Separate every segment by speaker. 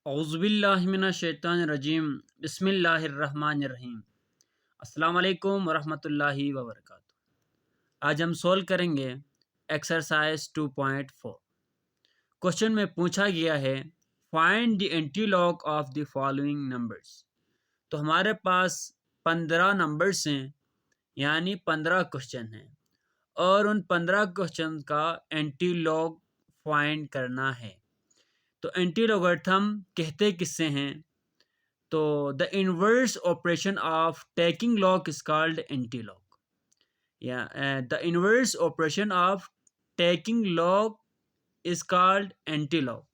Speaker 1: औज़ुबिल्लाहिमिनश्शैतानिर्रजीम बिस्मिल्लाहिर्रहमानिर्रहीम। अस्सलाम वालेकुम वरहमतुल्लाहि वबरकातुहू। आज हम सोल्व करेंगे एक्सरसाइज 2.4। क्वेश्चन में पूछा गया है find the antilog of the following numbers. तो हमारे पास 15 नंबर्स हैं, यानी 15 क्वेश्चन हैं और उन 15 क्वेश्चन का एंटीलॉग फाइंड करना है। तो एंटीलॉगरिथम कहते किससे हैं? तो the inverse operation of taking log is called antilog, या the inverse operation of taking log is called antilog.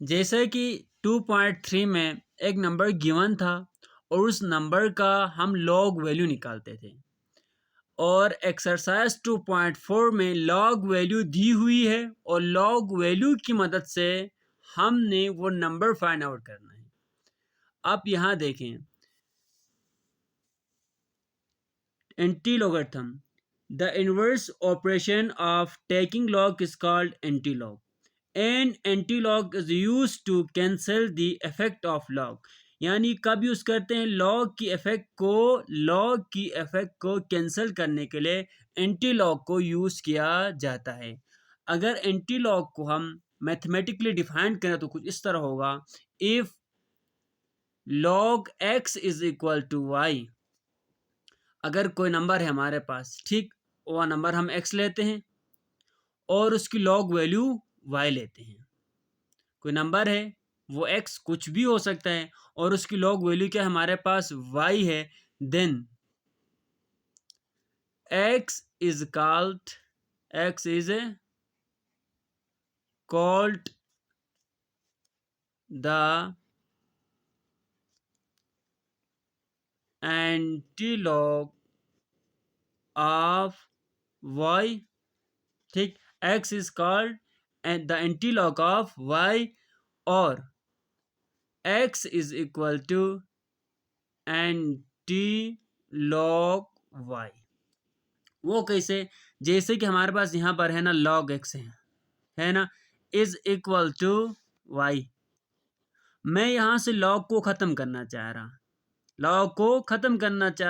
Speaker 1: जैसे कि 2.3 में एक नंबर गिवन था और उस नंबर का हम लॉग वैल्यू निकालते थे, और एक्सरसाइज 2.4 में लॉग वैल्यू दी हुई है और लॉग वैल्यू की मदद से हमने वो नंबर फाइंड आउट करना है। आप यहाँ देखें, antilogarithm, the inverse operation of taking log is called antilog and antilog is use to cancel the effect of log. यानी कब यूज़ करते हैं? लॉग की इफेक्ट को कैंसिल करने के लिए एंटीलॉग को यूज़ किया जाता है। अगर एंटीलॉग को हम मैथमेटिकली डिफाइन करें तो कुछ इस तरह होगा, if log x is equal to y. अगर कोई नंबर है हमारे पास, ठीक, वह नंबर हम x लेते हैं और उसकी log वैल्यू y लेते हैं। कोई नंबर है, वो x कुछ भी हो सकता है और उसकी log वैल्यू क्या हमारे पास y है, then x is called the antilog of y। ठीक, x is called the antilog of y और x is equal to antilog y। वो कैसे? जैसे कि हमारे पास यहाँ पर है ना log x है ना, इज इक्वल टू y। मैं यहाँ से log को ख़त्म करना चाह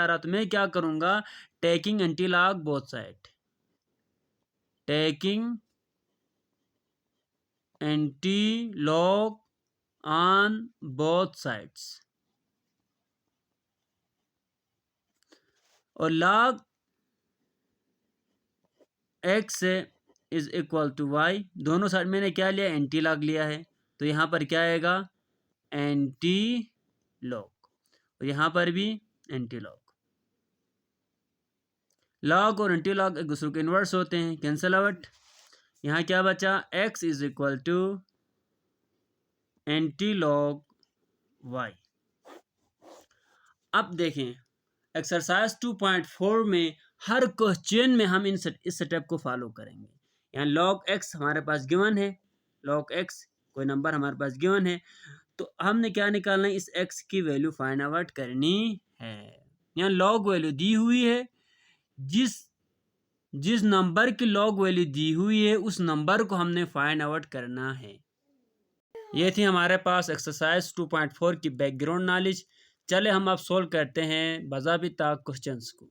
Speaker 1: रहा, तो मैं क्या करूँगा? Taking antilog both side, taking antilog on both sides, और log x is equal to y. दोनों साइड मैंने क्या लिया? एंटीलॉग लिया है, तो यहाँ पर क्या आएगा? एंटीलॉग, और यहाँ पर भी एंटीलॉग। लॉग और एंटीलॉग एक दूसरे के इन्वर्स होते हैं, कैंसल आउट। यहाँ क्या बचा? x is equal to antilog y। अब देखें, एक्सरसाइज 2.4 में हर क्वेश्चन में हम इस स्टेप को फॉलो करेंगे। यहाँ log x हमारे पास गिवन है, log x कोई नंबर हमारे पास गिवन है, तो हमने क्या निकालना है? इस x की वैल्यू फाइंड आउट करनी है। यहाँ log वैल्यू दी हुई है, जिस नंबर की log वैल्यू दी हुई है उस नंबर को हमने फाइंड आउट करना है। ये थी हमारे पास एक्सरसाइज 2.4 की बैकग्राउंड नॉलेज। चले हम अब सोल्व करते हैं बाज़ाबिता क्वेश्चंस को।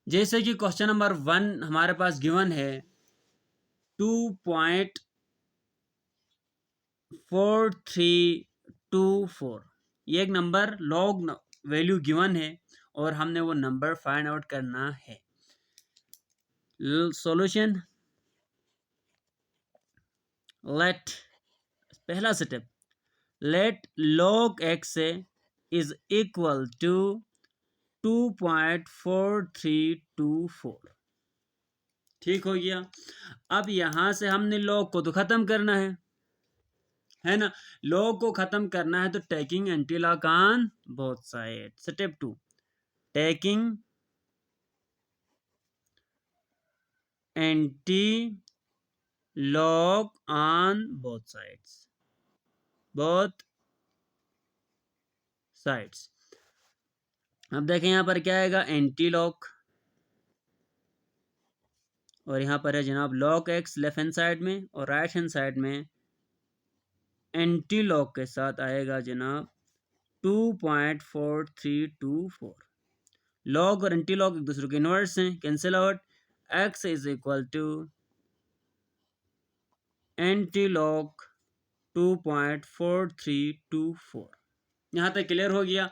Speaker 1: जैसे कि क्वेश्चन नंबर 1 हमारे पास गिवन है 2.4324। ये एक नंबर लॉग वैल्यू गिवन है और हमने वो नंबर फाइंड आउट करना है। सॉल्यूशन, लेट, पहला step, let log x is equal to 2.4324। ठीक हो गया। अब यहां से हमने log को तो खत्म करना है ना, log को खत्म करना है तो taking antilog on both side. Step 2, taking antilog on both sides. अब देखें यहाँ पर क्या आएगा? एंटीलॉग, और यहाँ पर है जनाब log x left hand side में और राइट हैंड साइड में एंटी लॉग के साथ आएगा जनाब 2.4324। लॉग और एंटी लॉग एक दूसरे के इनवर्स हैं, cancel out. x is equal to anti log 2.4324। यहाँ तक क्लियर हो गया।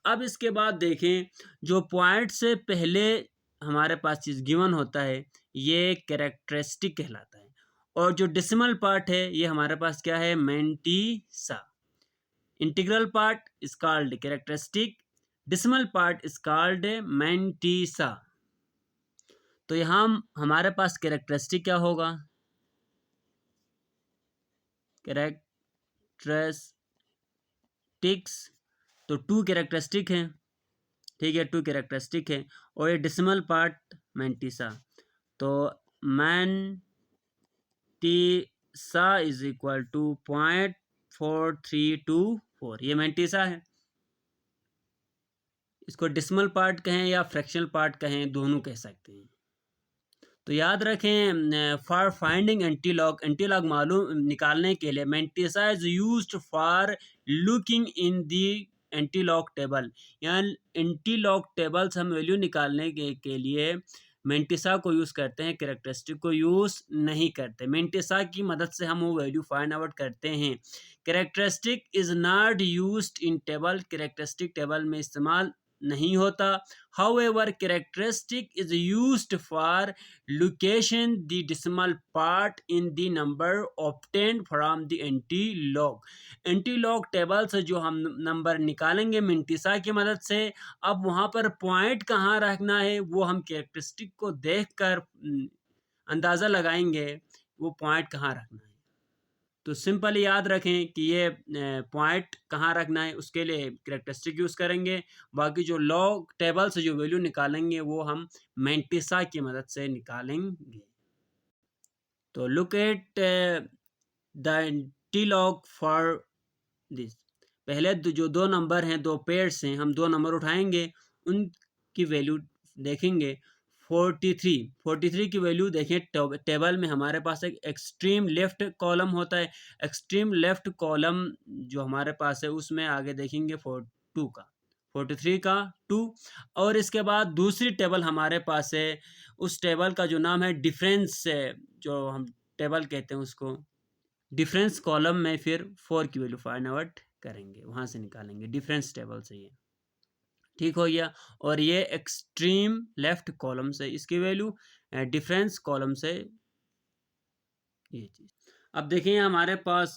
Speaker 1: अब इसके बाद देखें, जो पॉइंट से पहले हमारे पास चीज़ गिवन होता है ये कैरेक्टरिस्टिक कहलाता है, और जो डेसिमल पार्ट है ये हमारे पास क्या है, mantissa. Integral part is called characteristic, decimal part is called mantissa. तो यहाँ हमारे पास कैरेक्टरिस्टिक क्या होगा, कैरेक्टरिस्टिक्स, तो 2 कैरेक्टरिस्टिक हैं, ठीक है, 2 कैरेक्टरिस्टिक है, और ये डेसिमल पार्ट मैंटीसा। तो मैंटीसा इज इक्वल टू 0.4324, ये मैंटीसा है। इसको डेसिमल पार्ट कहें या फ्रैक्शनल पार्ट कहें, दोनों कह सकते हैं। तो याद रखें, फॉर फाइंडिंग एंटीलॉग मालूम निकालने के लिए mantissa is used for looking in the antilog table. यहाँ एंटीलॉग टेबल्स हम वैल्यू निकालने के लिए मैंटीसा को यूज़ करते हैं, कैरेक्टरिस्टिक को यूज़ नहीं करते। मैंटीसा की मदद से हम वो वैल्यू फाइंड आउट करते हैं। Characteristic is not used in table, characteristic table में इस्तेमाल नहीं होता। However, characteristic is used for location the decimal part in the number obtained from the anti-log। Anti-log table से जो हम नंबर निकालेंगे मैंटीसा की मदद से, अब वहाँ पर पॉइंट कहाँ रखना है वो हम कैरेक्टरिस्टिक को देखकर अंदाज़ा लगाएंगे वो पॉइंट कहाँ रखना है। तो सिंपल याद रखें कि ये पॉइंट कहाँ रखना है, उसके लिए कैरेक्टरिस्टिक यूज़ करेंगे। बाकी जो लॉग टेबल से जो वैल्यू निकालेंगे वो हम मैंटीसा की मदद से निकालेंगे। तो look at the antilog for this. पहले जो 2 नंबर हैं, 2 पेयर्स हैं, हम 2 नंबर उठाएंगे, उनकी वैल्यू देखेंगे। 43 की वैल्यू देखें, टेबल में हमारे पास एक एक्सट्रीम लेफ्ट कॉलम होता है। एक्सट्रीम लेफ्ट कॉलम जो हमारे पास है उसमें आगे देखेंगे 43 का 2, और इसके बाद दूसरी टेबल हमारे पास है, उस टेबल का जो नाम है डिफरेंस, जो हम टेबल कहते हैं उसको, डिफरेंस कॉलम में फिर 4 की वैल्यू फाइंड आउट करेंगे, वहाँ से निकालेंगे डिफरेंस टेबल से। ये ठीक हो गया। और ये एक्सट्रीम लेफ्ट कॉलम से इसकी वैल्यू, डिफरेंस कॉलम से ये चीज़। अब देखिए हमारे पास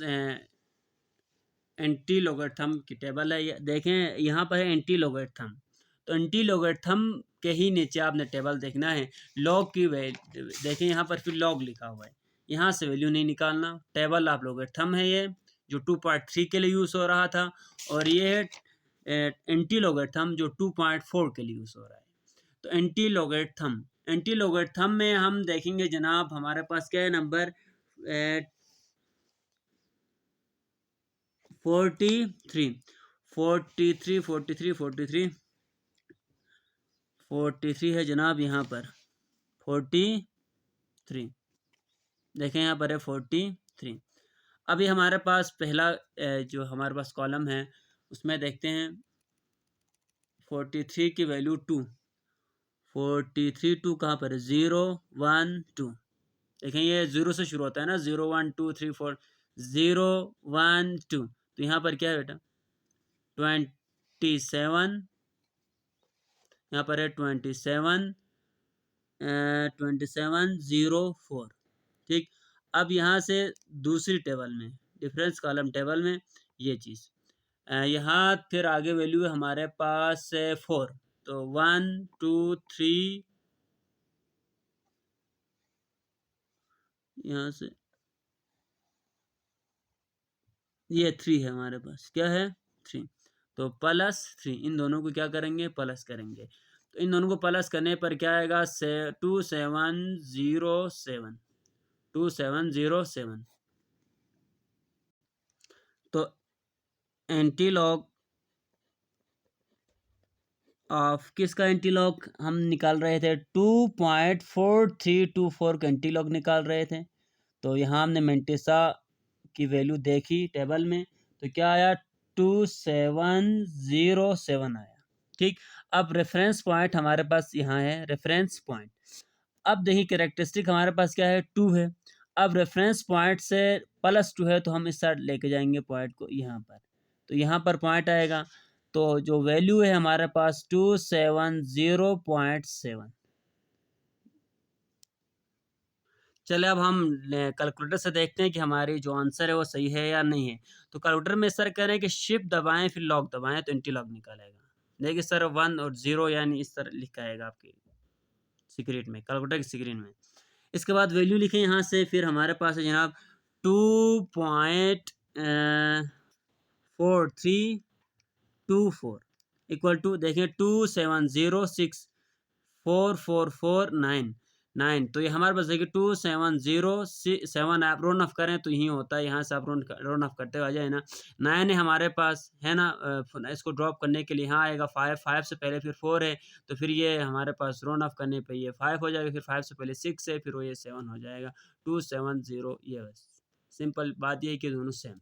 Speaker 1: एंटी लोगरिथम की टेबल है, देखें यहाँ पर है एंटी लोगरिथम। तो एंटी लोगरिथम के ही नीचे आपने टेबल देखना है। लॉग की वैल्यू देखें, यहाँ पर फिर लॉग लिखा हुआ है, यहाँ से वैल्यू नहीं निकालना। टेबल आप लोगरिथम है ये जो 2.3 के लिए यूज़ हो रहा था, और ये है एंटी लोगरिथम जो 2.4 के लिए यूज़ हो रहा है। तो एंटी लोगरिथम में हम देखेंगे जनाब, हमारे पास क्या है नंबर 43 है जनाब। यहाँ पर 43 देखें, यहाँ पर है 43। अभी हमारे पास पहला जो हमारे पास कॉलम है उसमें देखते हैं 43 की वैल्यू 2, 43 कहाँ पर है, 0 1 2। देखें ये 0 से शुरू होता है ना, 0 1 2 3 4, 0 1 2। तो यहाँ पर क्या है बेटा 27, यहाँ पर है 2704। ठीक। अब यहाँ से दूसरी टेबल में, डिफरेंस कॉलम टेबल में ये चीज़, यहाँ फिर आगे वैल्यू है हमारे पास 4। तो 1 2 3, यहाँ से ये 3 है हमारे पास, क्या है 3। तो +3, इन दोनों को क्या करेंगे, प्लस करेंगे। तो इन दोनों को प्लस करने पर क्या आएगा, 2707। तो एंटीलॉग ऑफ किसका एंटीलॉग हम निकाल रहे थे, 2.4324 का एंटीलॉग निकाल रहे थे। तो यहाँ हमने मैंटीसा की वैल्यू देखी टेबल में तो क्या आया 2707 आया। ठीक, अब रेफरेंस पॉइंट हमारे पास यहाँ है, रेफरेंस पॉइंट। अब देखिए कैरेक्टरिस्टिक हमारे पास क्या है 2 है। अब रेफरेंस पॉइंट से +2 है तो हम इस साइड लेके जाएंगे पॉइंट को यहाँ पर, तो यहाँ पर पॉइंट आएगा। तो जो वैल्यू है हमारे पास 270.7। चले अब हम कैलकुलेटर से देखते हैं कि हमारी जो आंसर है वो सही है या नहीं है। तो कैलकुलेटर में सर कह रहे हैं कि शिफ्ट दबाएं फिर लॉक दबाएं तो एंटी लॉक निकालेगा। देखिए सर 1 और 0 यानी इस तरह लिखा आएगा आपके सीक्रेट में, कैलकुलेटर की स्क्रीन में। इसके बाद वैल्यू लिखें यहाँ से, फिर हमारे पास है जनाब 2.4324 इक्वल टू देखें 270644499। तो ये हमारे पास देखिए 27067 आप रोन ऑफ करें तो यही होता है, यहाँ से आप रोन ऑफ करते हुए आ जाए ना। 9 है हमारे पास है ना, इसको ड्रॉप करने के लिए यहाँ आएगा 5, 5 से पहले फिर 4 है तो फिर ये हमारे पास रोन ऑफ करने पे ये 5 हो जाएगा, फिर 5 से पहले 6 है फिर वो ये 7 हो जाएगा 270। ये बस सिंपल बात ये है कि दोनों सेम है।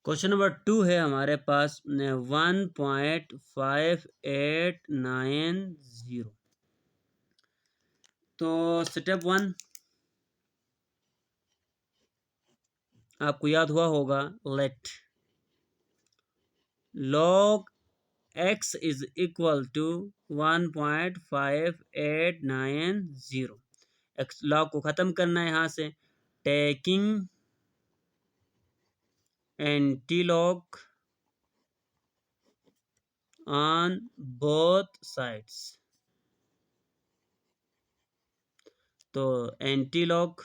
Speaker 1: क्वेश्चन नंबर 2 है हमारे पास 1.5890। तो स्टेप 1 आपको याद हुआ होगा, let log x is equal to 1.5890। X log को ख़त्म करना है यहाँ से, taking anti log on both sides. तो एंटी लॉग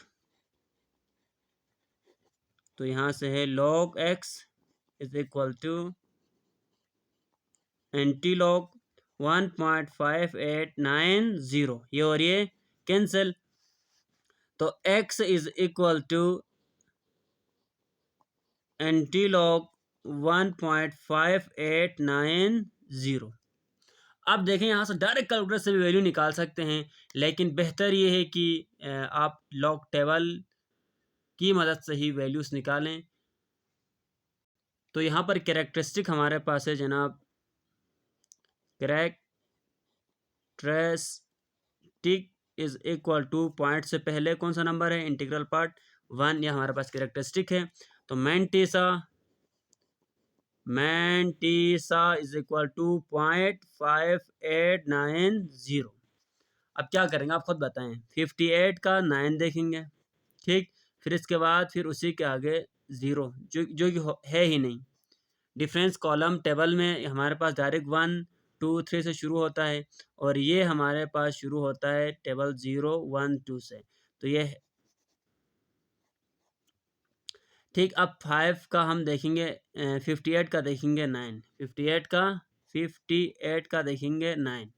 Speaker 1: तो यहाँ से है log x is equal to anti log 1.5890, ये और ये कैंसिल। तो x is equal to anti log 1.5890। अब देखें यहाँ से डायरेक्ट कैलकुलेटर से भी वैल्यू निकाल सकते हैं, लेकिन बेहतर ये है कि आप लॉग टेबल की मदद से ही वैल्यूज़ निकालें। तो यहाँ पर कैरेक्टरिस्टिक हमारे पास है जनाब, characteristic is equal two point से पहले कौन सा नंबर है, इंटीग्रल पार्ट 1, यह हमारे पास कैरेक्टरिस्टिक है। तो मैंटीसा इज इक्वल टू 0.5890। अब क्या करेंगे आप खुद बताएं, 58 का 9 देखेंगे, ठीक, फिर इसके बाद फिर उसी के आगे 0 जो कि है ही नहीं। डिफरेंस कॉलम टेबल में हमारे पास डायरेक्ट 1 2 3 से शुरू होता है और ये हमारे पास शुरू होता है टेबल 0 1 2 से। तो ये ठीक। अब 5 का हम देखेंगे, 58 का देखेंगे 9, 58 का देखेंगे 9।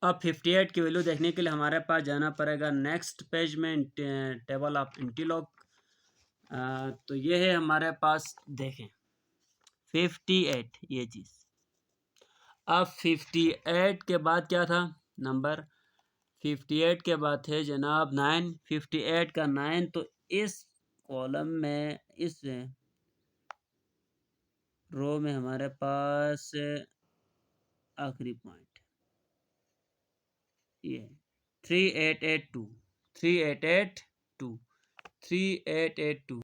Speaker 1: अब 58 की वैल्यू देखने के लिए हमारे पास जाना पड़ेगा नेक्स्ट पेज में, टेबल ऑफ इंटीलॉग। तो ये है हमारे पास, देखें 58 ये चीज़। अब 58 के बाद क्या था नंबर, 58 के बाद थे जनाब 9, 58 का 9। तो इस कॉलम में इस रो में हमारे पास आखिरी पॉइंट ये 3882 3882 3882।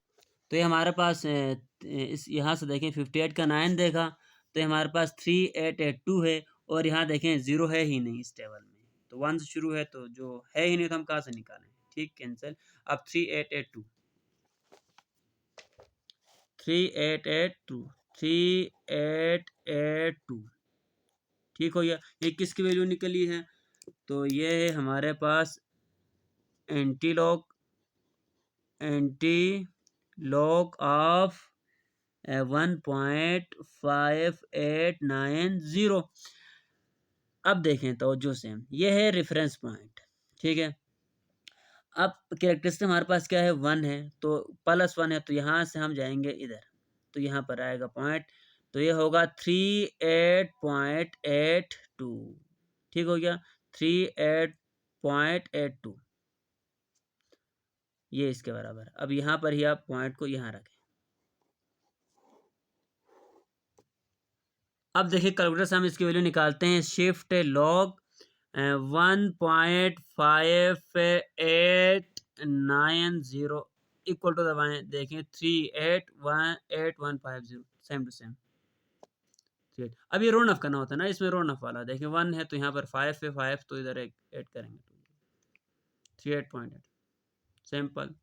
Speaker 1: तो ये हमारे पास इस यहाँ से देखें 58 का 9 देखा तो ये हमारे पास 3882 है और यहाँ देखें 0 है ही नहीं इस टेबल में, तो 1 से शुरू है तो जो है ही नहीं तो हम कहाँ से निकालें, ठीक, कैंसिल। अब 3882 3882 ठीक हो गया। ये किसकी वैल्यू निकली है, तो ये है हमारे पास एंटी लॉग ऑफ 1.5890। अब देखें तो जो सेम ये है रेफरेंस पॉइंट, ठीक है। अब कैरेक्टरिस्टिक हमारे पास क्या है 1 है तो +1 है तो यहाँ से हम जाएंगे इधर तो यहाँ पर आएगा पॉइंट, तो ये होगा 38.82, ठीक हो गया 38.82। ये इसके बराबर है। अब यहाँ पर ही आप पॉइंट को यहाँ रखें। अब देखिए कैलकुलेटर से हम इसकी वैल्यू निकालते हैं। शिफ्ट लॉग 1.5890 इक्वल टू दबाएं, देखें 381850 सेम टू सेम 38। अब ये रोन ऑफ करना होता है ना, इसमें रोन ऑफ वाला देखें 1 है तो यहाँ पर 5 है, 5 तो इधर एक ऐड करेंगे 38.8 सिंपल।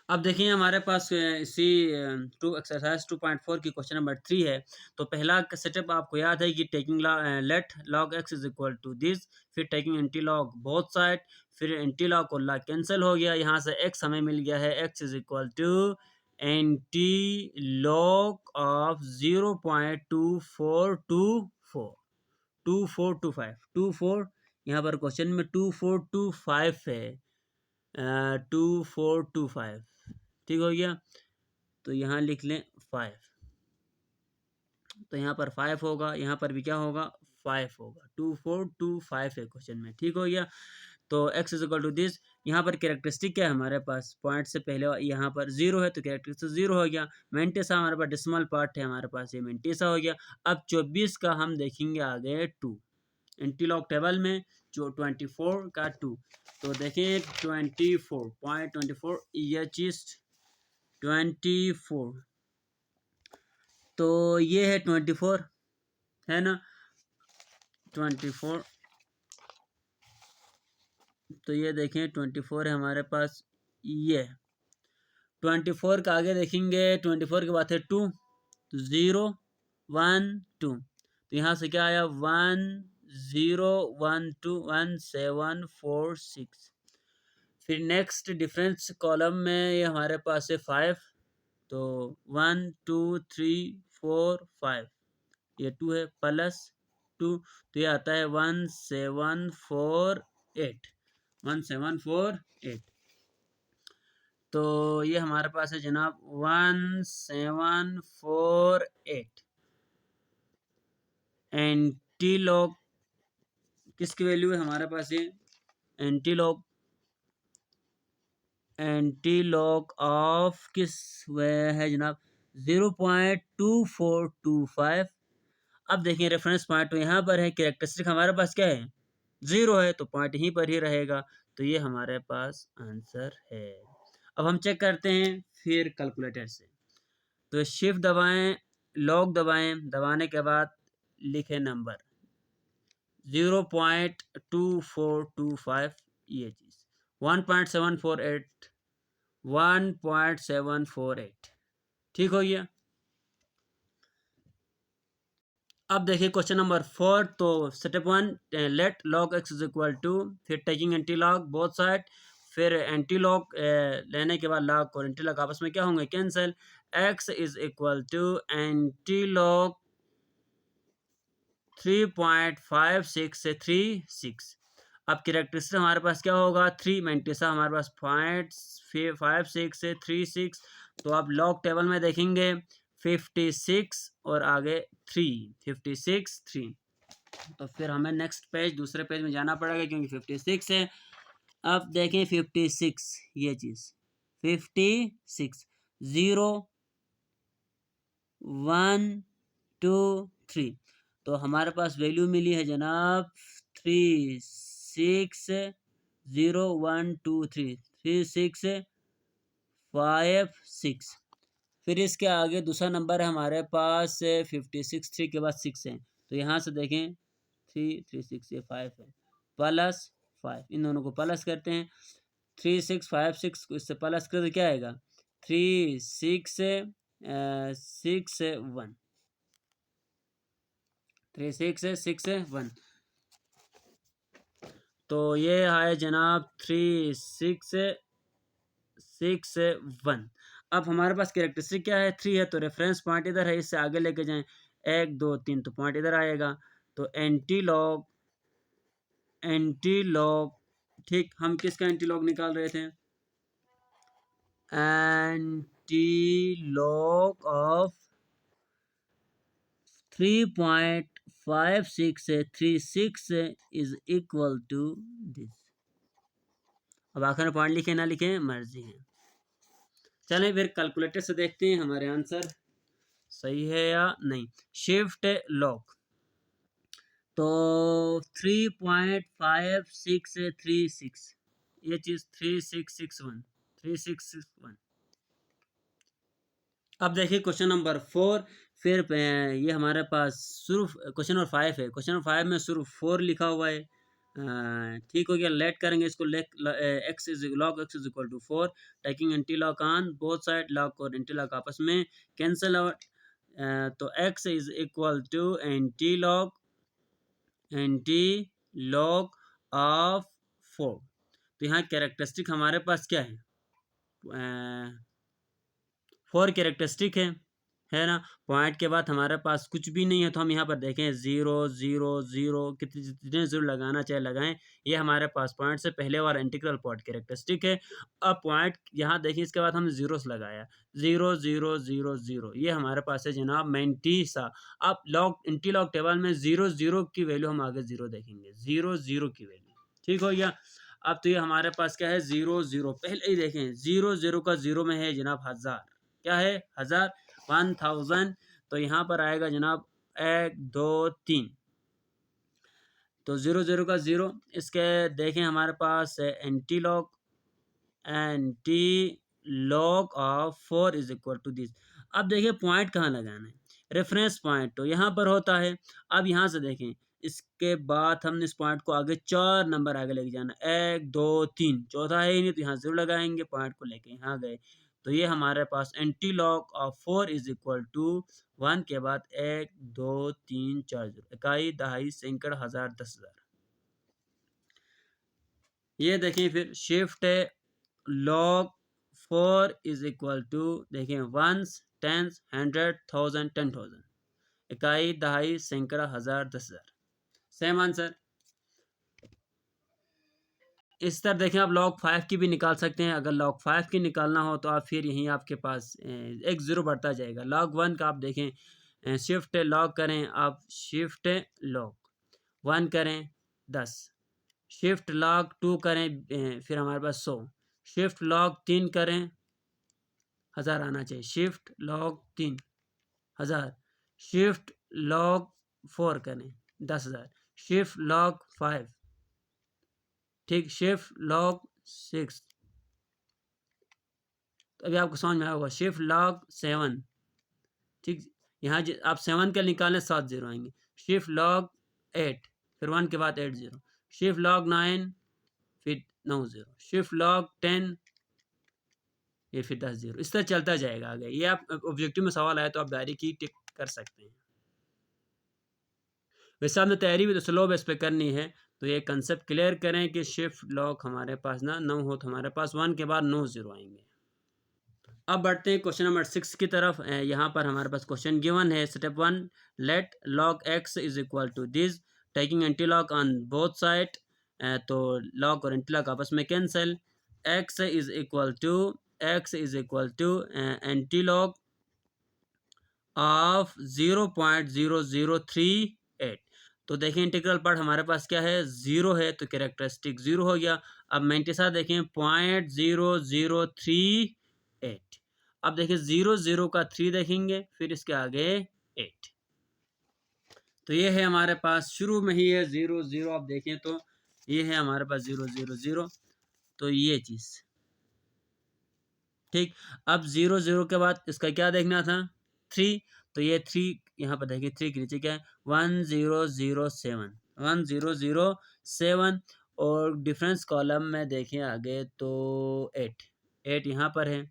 Speaker 1: अब देखिए हमारे पास इसी टू एक्सरसाइज 2.4 की क्वेश्चन नंबर 3 है। तो पहला सेटअप आपको याद है कि taking let log x is equal to this, फिर taking anti log both side, फिर एंटी लॉग को लॉग कैंसिल हो गया, यहाँ से एक्स हमें मिल गया है, x is equal to anti log of 0.2424 2425 यहाँ पर क्वेश्चन में 2425 है, 2425 ठीक हो गया। तो यहाँ लिख लें 5, तो यहाँ पर 5 होगा, यहाँ पर भी क्या होगा 5 होगा, 2425 है क्वेश्चन में, ठीक हो गया। तो x is equal to this, यहाँ पर कैरेक्टरिस्टिक क्या है हमारे पास, पॉइंट से पहले यहाँ पर 0 है तो कैरेक्टरिस्टिक 0 हो गया। मेंटेसा हमारे पास डिसिमल पार्ट है, हमारे पास ये मेंटेसा हो गया। अब 24 का हम देखेंगे आगे 2 एंटीलॉग टेबल में, जो 24 का 2, तो देखिए 24.24 ये चीज 24, तो ये है 24 है ना 24, तो ये देखें 24 है हमारे पास, ये 24 का आगे देखेंगे 24 के बाद है 2, तो 0 1 2, तो यहाँ से क्या आया 1 0 1 2 1 7 4 6। फिर नेक्स्ट डिफरेंस कॉलम में ये हमारे पास है 5, तो 1 2 3 4 5, ये 2 है प्लस 2, तो ये आता है 1748 1748। तो ये हमारे पास है जनाब 1748। एंटीलॉग किसकी वैल्यू है हमारे पास, ये एंटीलॉग एंटीलॉग ऑफ किस वे है जनाब 0.2425। अब देखिए रेफरेंस पॉइंट तो यहाँ पर है, कैरेक्टरिस्टिक हमारे पास क्या है 0 है, तो पॉइंट यहीं पर ही रहेगा, तो ये हमारे पास आंसर है। अब हम चेक करते हैं फिर कैलकुलेटर से, तो शिफ्ट दबाएं, लॉग दबाएं, दबाने के बाद लिखें नंबर 0.2425, ये चीज़ 1.748 1.748 ठीक हो गया। अब देखिए क्वेश्चन नंबर 4, तो step 1 let log x is equal to, फिर taking anti log both side, फिर एंटी लॉग लेने के बाद लॉग और एंटी लॉग आपस में क्या होंगे cancel, x is equal to anti log 3.56 से 36। अब कैरेक्टरिस्टिक हमारे पास क्या होगा 3, मेंटिसा हमारे पास 0.56 से 36, तो आप लॉग टेबल में देखेंगे 56 और आगे 3 56 3, तो फिर हमें नेक्स्ट पेज दूसरे पेज में जाना पड़ेगा क्योंकि 56 है। अब देखें 56, ये चीज़ 56 0 1 2 3, तो हमारे पास वैल्यू मिली है जनाब 360123 3656। फिर इसके आगे दूसरा नंबर है हमारे पास 56, 3 के बाद 6 है, तो यहाँ से देखें 3 3 6 ये 5 है प्लस 5, इन दोनों को प्लस करते हैं, 3656 को इससे प्लस कर तो क्या आएगा 3661 3661, तो ये है जनाब 3661। अब हमारे पास कैरेक्टरिस्टिक क्या है 3 है, तो रेफरेंस पॉइंट इधर है, इससे आगे लेके जाएं 1 2 3, तो पॉइंट इधर आएगा, तो एंटी लॉग ठीक, हम किसका एंटी लॉग निकाल रहे थे, एंटी लॉग ऑफ 3.56 से 36 इज इक्वल टू दिस, अब आखिर में पॉइंट लिखे ना लिखे मर्जी है। चलें फिर कैलकुलेटर से देखते हैं हमारे आंसर सही है या नहीं। शिफ्ट लॉग तो 3.5636 ये चीज़ 3661। अब देखिए क्वेश्चन नंबर 4। फिर ये हमारे पास सिर्फ क्वेश्चन नंबर 5 है। क्वेश्चन नंबर 5 में सिर्फ 4 लिखा हुआ है। ठीक हो गया। लेट करेंगे इसको। X is log x is equal to 4 taking anti log on both side. Log और एंटी लॉग आपस में कैंसिल आउट। तो x is equal to anti log of 4। तो यहाँ कैरेक्टरिस्टिक हमारे पास क्या है? 4 कैरेक्टरिस्टिक है ना। पॉइंट के बाद हमारे पास कुछ भी नहीं है, तो हम यहाँ पर देखें 0 0 0 कितने जितने जीरो लगाना चाहे लगाएं। ये हमारे पास पॉइंट से पहले वाला इंटीग्रल पॉइंट कैरेक्टरिस्टिक है। अब पॉइंट यहाँ देखिए, इसके बाद हमने जीरोस लगाया 0 0 0 0। ये हमारे पास है जनाब मैंटीसा। अब लॉग इंटी लॉग टेबल में 0 0 की वैल्यू हम आगे 0 देखेंगे। 0 0 की वैल्यू ठीक हो गया। अब तो ये हमारे पास क्या है 0 0। पहले ही देखें 0 0 का 0 में है जनाब 1000। क्या है 1000 1000। तो यहाँ पर आएगा जनाब 1 2 3। तो 0 0 का 0। इसके देखें हमारे पास anti log of 4 is equal to this. अब देखिए पॉइंट कहाँ लगाना है। रेफरेंस पॉइंट तो यहाँ पर होता है। अब यहाँ से देखें, इसके बाद हमने इस पॉइंट को आगे 4 नंबर आगे लेके जाना। 1 2 3, चौथा है ही नहीं, तो यहाँ 0 लगाएंगे। पॉइंट को लेके यहाँ गए, तो ये हमारे पास anti log of 4 is equal to 1 के बाद 1 2 3 4 0। इकाई दहाई सैकड़ हजार 10,000। ये देखिए फिर shift log 4 is equal to देखिए वंस टेंस 100,000 10,000। इकाई दहाई सैकड़ा हजार 10,000। Same answer. इस तरह देखें आप log 5 की भी निकाल सकते हैं। अगर log 5 की निकालना हो तो आप फिर यहीं आपके पास एक ज़ीरो बढ़ता जाएगा। log 1 का आप देखें शिफ्ट लॉग करें, आप शिफ्ट लॉग 1 करें 10, शिफ्ट लॉग 2 करें फिर हमारे पास 100, शिफ्ट लॉग 3 करें 1000 आना चाहिए, शिफ्ट लॉग 3 1000, शिफ्ट लॉग 4 करें 10,000, शिफ्ट लॉग 5 ठीक, शिफ्ट लॉग 6। तो अभी आपको समझ में आया होगा। शिफ्ट लॉग 7 ठीक, यहाँ आप 7 के निकालें 7 जीरो आएंगे। शिफ्ट लॉग 8 फिर 1 के बाद 8 जीरो, शिफ्ट लॉग 9 फिर 9 जीरो, शिफ्ट लॉग 10 ये फिर 10 जीरो। इस तरह चलता जाएगा आगे। ये आप ऑब्जेक्टिव में सवाल आया तो आप डायरी की टिक कर सकते हैं। वैसे आपने तैयारी भी तो स्लो बेस पे करनी है, तो ये कंसेप्ट क्लियर करें कि शिफ्ट लॉग हमारे पास ना 9 हो तो हमारे पास 1 के बाद 9 जीरो आएंगे। अब बढ़ते हैं क्वेश्चन नंबर 6 की तरफ। यहाँ पर हमारे पास क्वेश्चन गिवन है। Step 1 let log x is equal to this taking anti log on both side. तो लॉग और एंटी लॉग आपस में cancel. X is equal to anti log of 0.0038। तो देखें इंटीग्रल पार्ट हमारे पास क्या है 0 है, तो कैरेक्टरिस्टिक 0 हो गया। अब मेंटिसा देखें 0.0038। अब देखिए 0 0 का 3 देखेंगे फिर इसके आगे 8। तो ये है हमारे पास शुरू में ही है 0 0। आप देखें तो ये है हमारे पास 0 0 0। तो ये चीज़ ठीक। अब 0 0 के बाद इसका क्या देखना था 3। तो ये 3 यहाँ पर देखिए 3 के नीचे क्या है 1007 1007। और डिफरेंस कॉलम में देखें आगे तो 8 यहाँ पर है।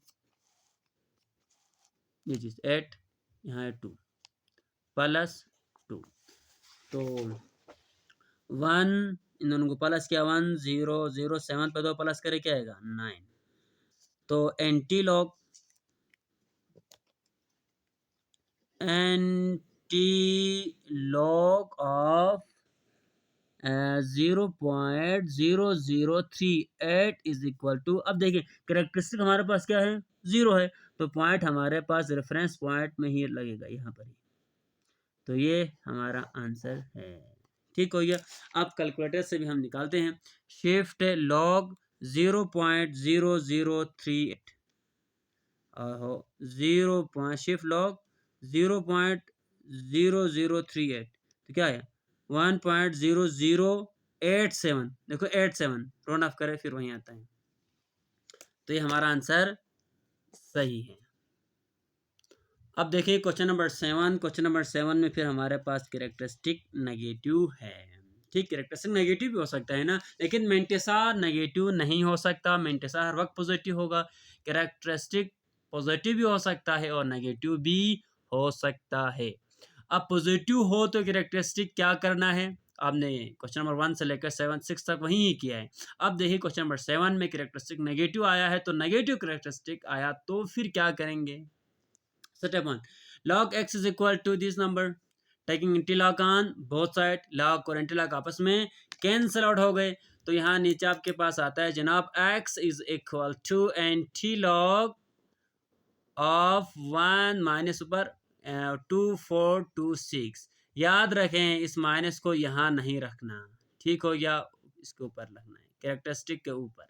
Speaker 1: ये चीज़ 8 यहाँ है 2 प्लस 2। तो 1 इन दोनों को प्लस किया 1007 पे 2 प्लस करे क्या आएगा 9। तो anti log of 0.0038 is equal to. अब देखिए करेक्टरिस्टिक हमारे पास क्या है 0 है, तो पॉइंट हमारे पास रेफरेंस पॉइंट में ही लगेगा यहाँ पर ही। तो ये हमारा आंसर है। ठीक हो गया। अब कैलकुलेटर से भी हम निकालते हैं। शिफ्ट लॉग 0.0038 हो 0. लॉग 0.0038, तो क्या है 1.0087, देखो 87 राउंड ऑफ करें फिर वहीं आता है, तो ये हमारा आंसर सही है। अब देखिए क्वेश्चन नंबर 7 में फिर हमारे पास कैरेक्टरिस्टिक नेगेटिव है। ठीक, कैरेक्टरिस्टिक नेगेटिव भी हो सकता है ना, लेकिन मेंटेसा नेगेटिव नहीं हो सकता, मेंटेसा हर वक्त पॉजिटिव होगा। कैरेक्टरिस्टिक पॉजिटिव भी हो सकता है और नेगेटिव भी हो सकता है। अब पॉजिटिव हो तो कैरेक्टरिस्टिक क्या करना है, आपने क्वेश्चन नंबर 1 से लेकर 7 6 तक वही ही किया है। अब देखिए क्वेश्चन नंबर 7 में कैरेक्टरिस्टिक नेगेटिव आया है, तो नेगेटिव कैरेक्टरिस्टिक आया तो फिर क्या करेंगे। Step 1. Log x is equal to this number. Taking antilog on both side, log और antilog आपस में कैंसल आउट हो गए, तो यहाँ नीचे आपके पास आता है जनाब x is equal to antilog of 1 minus ऊपर 2426। याद रखें इस माइनस को यहाँ नहीं रखना, ठीक हो गया, इसके ऊपर रखना है कैरेक्टरिस्टिक के ऊपर।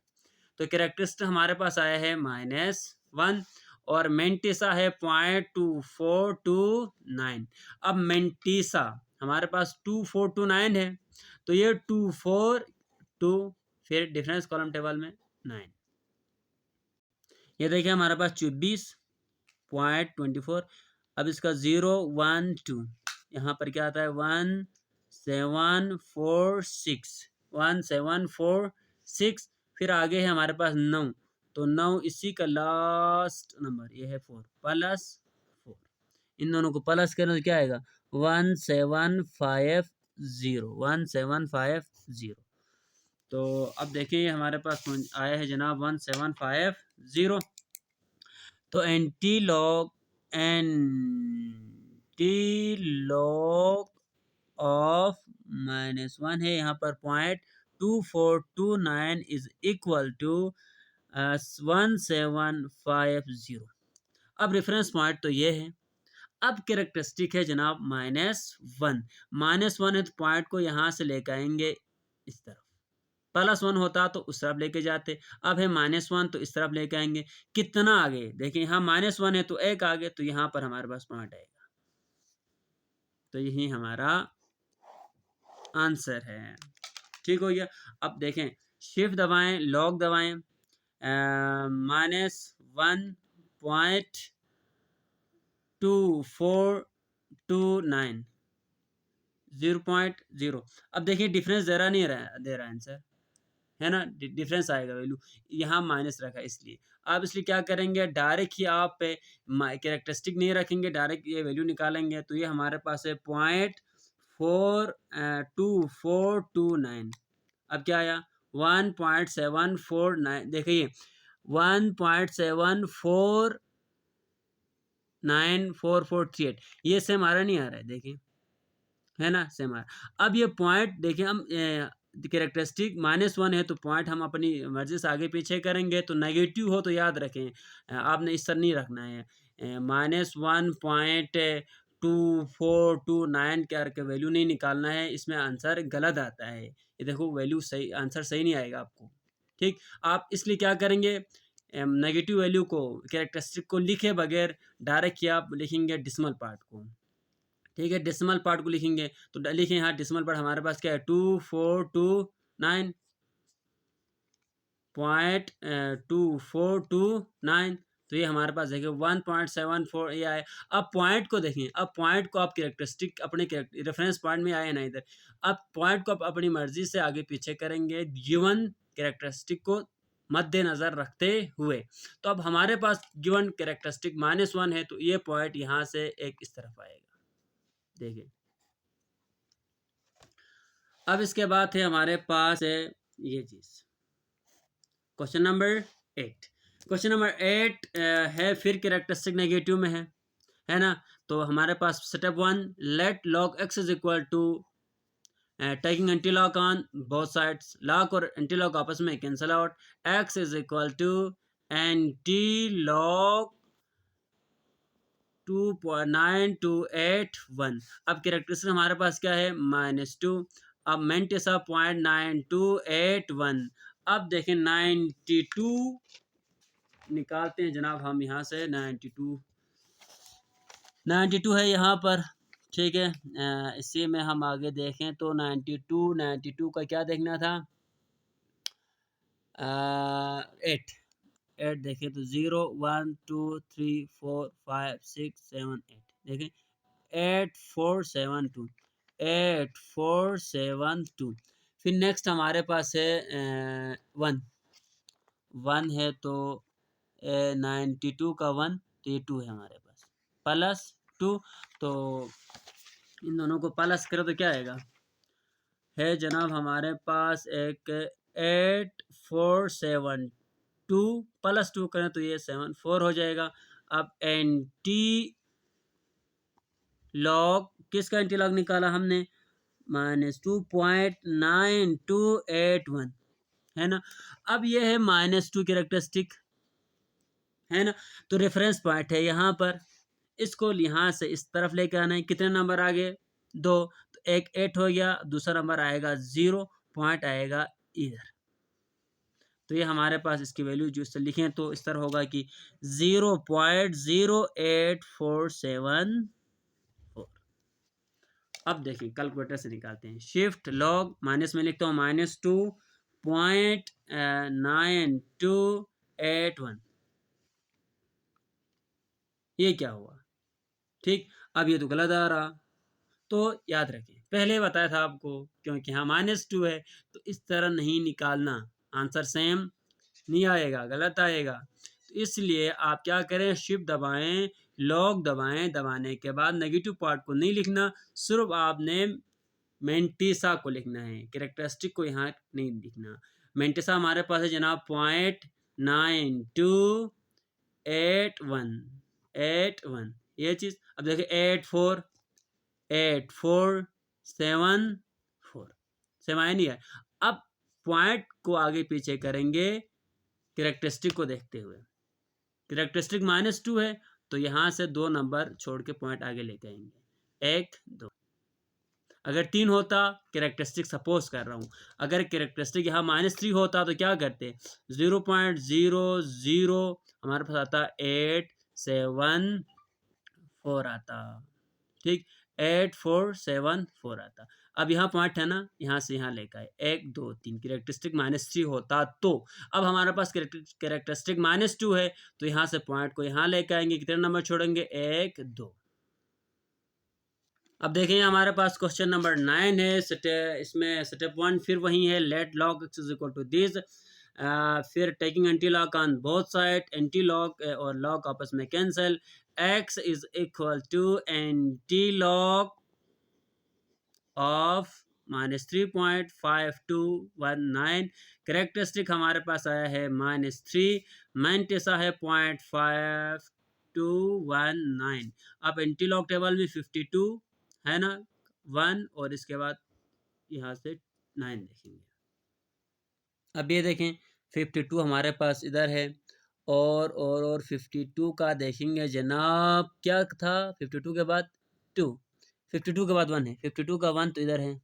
Speaker 1: तो कैरेक्टरिस्टिक हमारे पास आया है -1 और मेंटिसा है 0.2429। अब मेंटिसा हमारे पास 2429 है, तो ये 242 फिर डिफरेंस कॉलम टेबल में 9, ये देखिए हमारे पास 24.24। अब इसका 012 यहाँ पर क्या आता है 1746, फिर आगे है हमारे पास 9, तो 9 इसी का लास्ट नंबर ये है 4 प्लस 4, इन दोनों को प्लस करना तो क्या आएगा 1750। तो अब देखिए हमारे पास आया है जनाब 1750। तो एंटीलॉग ऑफ -1 है, यहाँ पर 0.2429 इज इक्वल टू 1750। अब रेफरेंस पॉइंट तो ये है। अब कैरेक्टरिस्टिक है जनाब -1 है, तो पॉइंट को यहाँ से लेकर आएंगे इस तरफ, +1 होता तो उस तरफ लेके जाते, अब है -1 तो इस तरफ लेके आएंगे। कितना आगे देखिए, यहाँ -1 है तो एक आगे, तो यहाँ पर हमारे पास पॉइंट आएगा, तो यही हमारा आंसर है। ठीक हो गया। अब देखें शिफ्ट दबाएं, लॉक दबाएं, -1.2429 0.0। अब देखिए डिफरेंस दे रहा आंसर है ना, डिफरेंस आएगा वैल्यू, यहाँ माइनस रखा इसलिए। आप इसलिए क्या करेंगे, डायरेक्ट ही आप कैरेक्टरिस्टिक नहीं रखेंगे, डायरेक्ट ये वैल्यू निकालेंगे, तो ये हमारे पास है 0.2429। अब क्या आया 1.749, देखिए 1.7494438, ये सेम आ रहा नहीं आ रहा है, देखिए है ना सेम आ रहा। अब ये पॉइंट देखिए हम कैरेक्टरिस्टिक -1 है, तो पॉइंट हम अपनी मर्जी से आगे पीछे करेंगे, तो नेगेटिव हो तो याद रखें आपने इस तरह नहीं रखना है, -1.2429 करके वैल्यू नहीं निकालना है, इसमें आंसर गलत आता है, ये देखो वैल्यू सही, आंसर सही नहीं आएगा आपको। ठीक, आप इसलिए क्या करेंगे, नेगेटिव वैल्यू को कैरेक्टरिस्टिक को लिखे बगैर डायरेक्ट ही आप लिखेंगे डेसिमल पार्ट को। ठीक है, डेसिमल पार्ट को लिखेंगे, तो लिखें यहाँ डेसिमल पार्ट हमारे पास क्या है 2429.2429, तो ये हमारे पास देखिए 1.74 ये आए। अब पॉइंट को देखें, अब पॉइंट को आप कैरेक्टरिस्टिक अपने रेफरेंस पॉइंट में आए ना इधर, अब पॉइंट को आप अपनी मर्जी से आगे पीछे करेंगे गिवन कैरेक्टरिस्टिक को मद्देनजर रखते हुए। तो अब हमारे पास गिवन कैरेक्टरिस्टिक -1 है, तो ये पॉइंट यहाँ से एक इस तरफ आएगा, देखिए। अब इसके बाद है हमारे पास है ये चीज क्वेश्चन नंबर 8। क्वेश्चन नंबर 8 है फिर कैरेक्टरिस्टिक नेगेटिव में है ना। तो हमारे पास step 1, let log x is equal to taking antilog on both sides, log और एंटीलॉग आपस में cancel out, x is equal to antilog 2.9281। अब कैरेक्टरिस्टिक हमारे पास क्या है -2, अब मेंटिसा 0.9281। अब देखें 92 निकालते हैं जनाब हम यहाँ से। 92 है यहाँ पर, ठीक है। इसी में हम आगे देखें तो 92 का क्या देखना था, 8 देखें तो 0 1 2 3 4 5 6 7 8 देखें 8472। फिर नेक्स्ट हमारे पास है 1 है, तो 92 का 1, तो ये 2 है हमारे पास, प्लस 2। तो इन दोनों को प्लस करो तो क्या आएगा, है जनाब हमारे पास एक 8472 प्लस 2 करें तो ये 74 हो जाएगा। अब एंटी लॉग, किसका एंटी लॉग निकाला हमने, -2.9281 है ना। अब ये है -2 कैरेक्टरिस्टिक है ना, तो रेफरेंस पॉइंट है यहाँ पर, इसको यहाँ से इस तरफ लेके आना है। कितने नंबर आ गए, 2, तो एक 8 हो गया, दूसरा नंबर आएगा 0, पॉइंट आएगा इधर। तो ये हमारे पास इसकी वैल्यू जो इससे लिखें तो इस तरह होगा कि 0.08474। अब देखिए कैलकुलेटर से निकालते हैं, शिफ्ट लॉग माइनस में लिखता हूँ -2.9281, ये क्या हुआ, ठीक। अब ये तो गलत आ रहा, तो याद रखें पहले बताया था आपको, क्योंकि यहाँ -2 है तो इस तरह नहीं निकालना, आंसर सेम नहीं आएगा, गलत आएगा। तो इसलिए आप क्या करें, शिफ्ट दबाएं, लॉग दबाएं, दबाने के बाद नेगेटिव पार्ट को नहीं लिखना, सिर्फ आपने मेंटिसा को लिखना है, कैरेक्टरिस्टिक को यहाँ नहीं लिखना। मेंटिसा हमारे पास है जनाब 0.9281 ये चीज़। अब देखिए 8474 सेम आया नहीं है। अब पॉइंट को आगे पीछे करेंगे कैरेक्टरिस्टिक को देखते हुए, कैरेक्टरिस्टिक -2 है तो यहाँ से 2 नंबर छोड़ के पॉइंट आगे लेके आएंगे, 1 2। अगर 3 होता, कैरेक्टरिस्टिक सपोज कर रहा हूँ, अगर कैरेक्टरिस्टिक यहाँ -3 होता तो क्या करते, 0.00 हमारे पास आता 874 आता, ठीक, 8474 आता। अब यहाँ पॉइंट है ना, यहाँ से यहाँ लेकर आए 1 2 3, कैरेक्टरिस्टिक -3 होता तो, अब हमारे पास कैरेक्टरिस्टिक -2 है तो यहाँ से पॉइंट को यहाँ लेकर आएंगे, कितने नंबर छोड़ेंगे, 1 2। अब देखें हमारे पास क्वेश्चन नंबर 9 है, इसमें स्टेप 1 फिर वही है, let log x is equal to this, फिर taking anti log on both side, anti log और लॉग आपस में cancel, x is equal to anti log of -3.5219, characteristic हमारे पास आया है -3, मेंटिसा है 0.5219। अब एंटी लॉग टेबल में 52 है ना, 1 और इसके बाद यहाँ से 9 देखेंगे। अब ये देखें 52 हमारे पास इधर है, और 52 का देखेंगे जनाब क्या था, 52 के बाद 2, 52 के बाद 1 है, 52 का 1 तो इधर है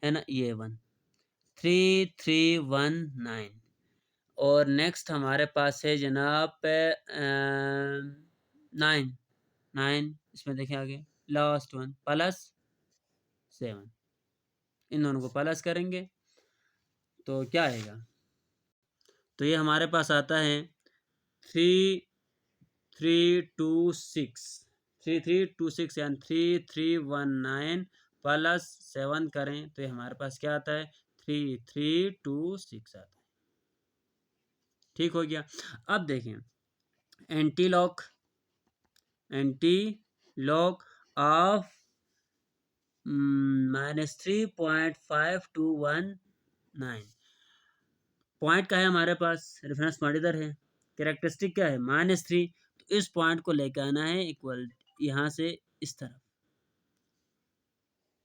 Speaker 1: ना, ये 1 3319। और नेक्स्ट हमारे पास है जनाब 9 इसमें देखें आगे लास्ट 1 प्लस 7, इन दोनों को प्लस करेंगे तो क्या आएगा, तो ये हमारे पास आता है 3326 यानी 3319 प्लस 7 करें तो ये हमारे पास क्या आता है, 3326 आता है, ठीक हो गया। अब देखें एंटी लॉग ऑफ -3.5219, पॉइंट का है हमारे पास, रेफरेंस पॉइंट इधर है, कैरेक्टरिस्टिक क्या है -3, तो इस पॉइंट को लेकर आना है इक्वल यहाँ से इस तरफ,